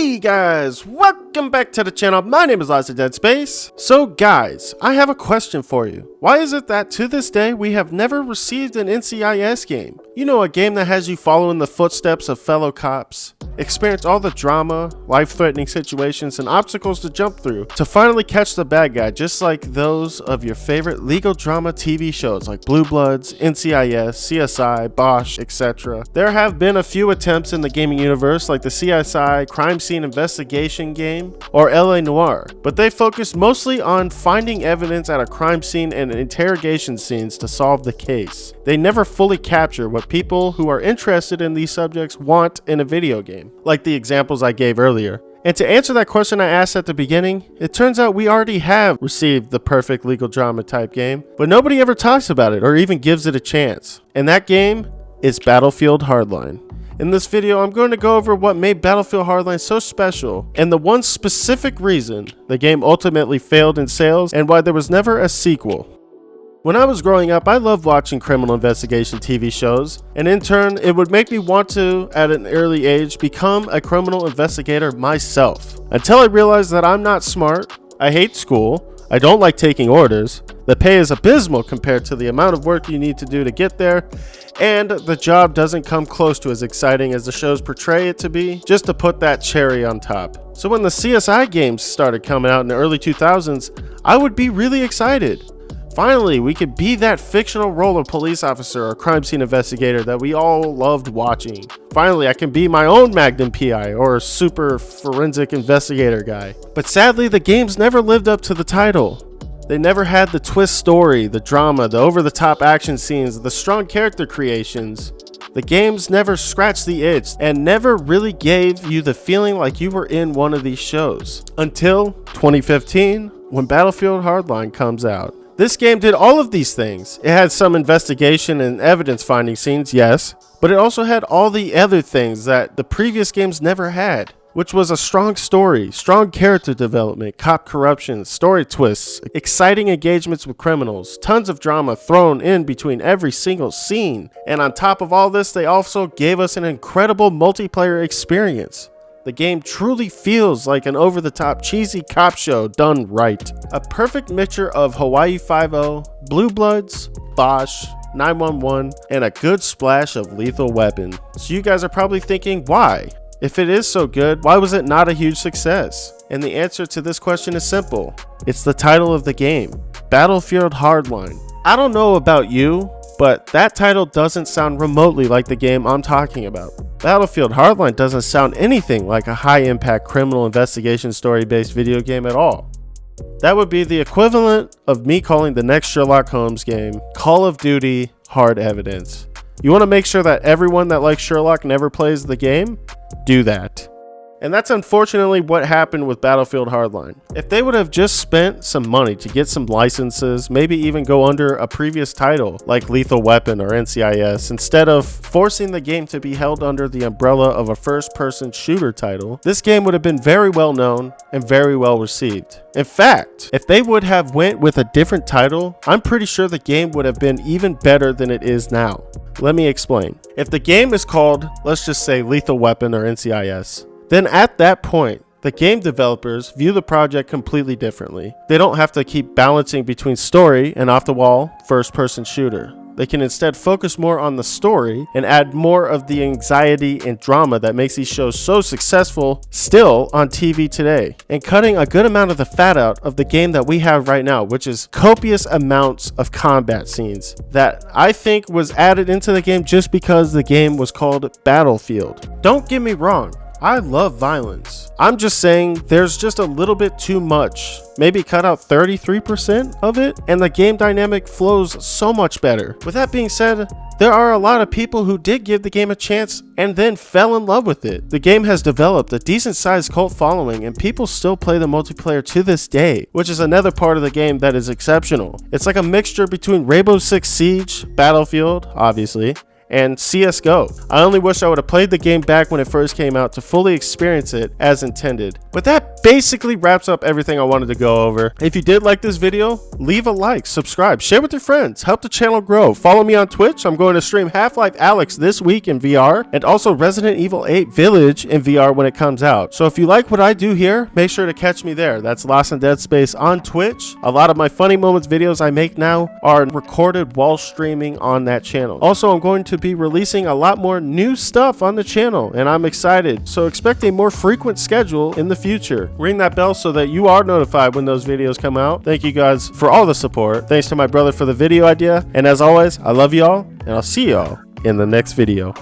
Hey guys, welcome back to the channel. My name is Lost of Dead Space. So guys, I have a question for you. Why is it that to this day we have never received an NCIS game? You know, a game that has you follow in the footsteps of fellow cops, experience all the drama, life-threatening situations, and obstacles to jump through to finally catch the bad guy, just like those of your favorite legal drama TV shows like Blue Bloods, NCIS, CSI, Bosch, etc. There have been a few attempts in the gaming universe like the CSI Crime Scene Investigation game or LA Noire, but they focus mostly on finding evidence at a crime scene and interrogation scenes to solve the case. They never fully capture what people who are interested in these subjects want in a video game, like the examples I gave earlier. And to answer that question I asked at the beginning, it turns out we already have received the perfect legal drama type game, but nobody ever talks about it or even gives it a chance. And that game is Battlefield Hardline. In this video, I'm going to go over what made Battlefield Hardline so special and the one specific reason the game ultimately failed in sales and why there was never a sequel. When I was growing up, I loved watching criminal investigation TV shows, and in turn, it would make me want to, at an early age, become a criminal investigator myself. Until I realized that I'm not smart, I hate school, I don't like taking orders, the pay is abysmal compared to the amount of work you need to do to get there, and the job doesn't come close to as exciting as the shows portray it to be, just to put that cherry on top. So when the CSI games started coming out in the early 2000s, I would be really excited. Finally, we could be that fictional role of police officer or crime scene investigator that we all loved watching. Finally, I can be my own Magnum PI or super forensic investigator guy. But sadly, the games never lived up to the title. They never had the twist story, the drama, the over-the-top action scenes, the strong character creations. The games never scratched the itch and never really gave you the feeling like you were in one of these shows. Until 2015, when Battlefield Hardline comes out. This game did all of these things. It had some investigation and evidence finding scenes, yes, but it also had all the other things that the previous games never had, which was a strong story, strong character development, cop corruption, story twists, exciting engagements with criminals, tons of drama thrown in between every single scene. And on top of all this, they also gave us an incredible multiplayer experience. The game truly feels like an over-the-top cheesy cop show done right. A perfect mixture of Hawaii Five-0, Blue Bloods, Bosch, 911, and a good splash of Lethal Weapon. So you guys are probably thinking, why? If it is so good, why was it not a huge success? And the answer to this question is simple. It's the title of the game, Battlefield Hardline. I don't know about you, but that title doesn't sound remotely like the game I'm talking about. Battlefield Hardline doesn't sound anything like a high-impact criminal investigation story-based video game at all. That would be the equivalent of me calling the next Sherlock Holmes game Call of Duty Hard Evidence. You want to make sure that everyone that likes Sherlock never plays the game? Do that. And that's unfortunately what happened with Battlefield Hardline. If they would have just spent some money to get some licenses, maybe even go under a previous title like Lethal Weapon or NCIS, instead of forcing the game to be held under the umbrella of a first-person shooter title, this game would have been very well known and very well received. In fact, if they would have went with a different title, I'm pretty sure the game would have been even better than it is now. Let me explain. If the game is called, let's just say Lethal Weapon or NCIS, then at that point, the game developers view the project completely differently. They don't have to keep balancing between story and off-the-wall first-person shooter. They can instead focus more on the story and add more of the anxiety and drama that makes these shows so successful still on TV today, and cutting a good amount of the fat out of the game that we have right now, which is copious amounts of combat scenes that I think was added into the game just because the game was called Battlefield. Don't get me wrong. I love violence. I'm just saying there's just a little bit too much. Maybe cut out 33% of it and the game dynamic flows so much better. With that being said, there are a lot of people who did give the game a chance and then fell in love with it. The game has developed a decent sized cult following and people still play the multiplayer to this day, which is another part of the game that is exceptional. It's like a mixture between Rainbow Six Siege, Battlefield, obviously, and CSGO. I only wish I would have played the game back when it first came out to fully experience it as intended. But that basically wraps up everything I wanted to go over. If you did like this video, leave a like, subscribe, share with your friends, help the channel grow. Follow me on Twitch. I'm going to stream Half-Life Alyx this week in VR and also Resident Evil 8 Village in VR when it comes out. So if you like what I do here, make sure to catch me there. That's Lost in Dead Space on Twitch. A lot of my funny moments videos I make now are recorded while streaming on that channel. Also, I'm going to be releasing a lot more new stuff on the channel and I'm excited. So expect a more frequent schedule in the future. Ring that bell so that you are notified when those videos come out. Thank you guys for all the support. Thanks to my brother for the video idea. And as always, I love y'all and I'll see y'all in the next video.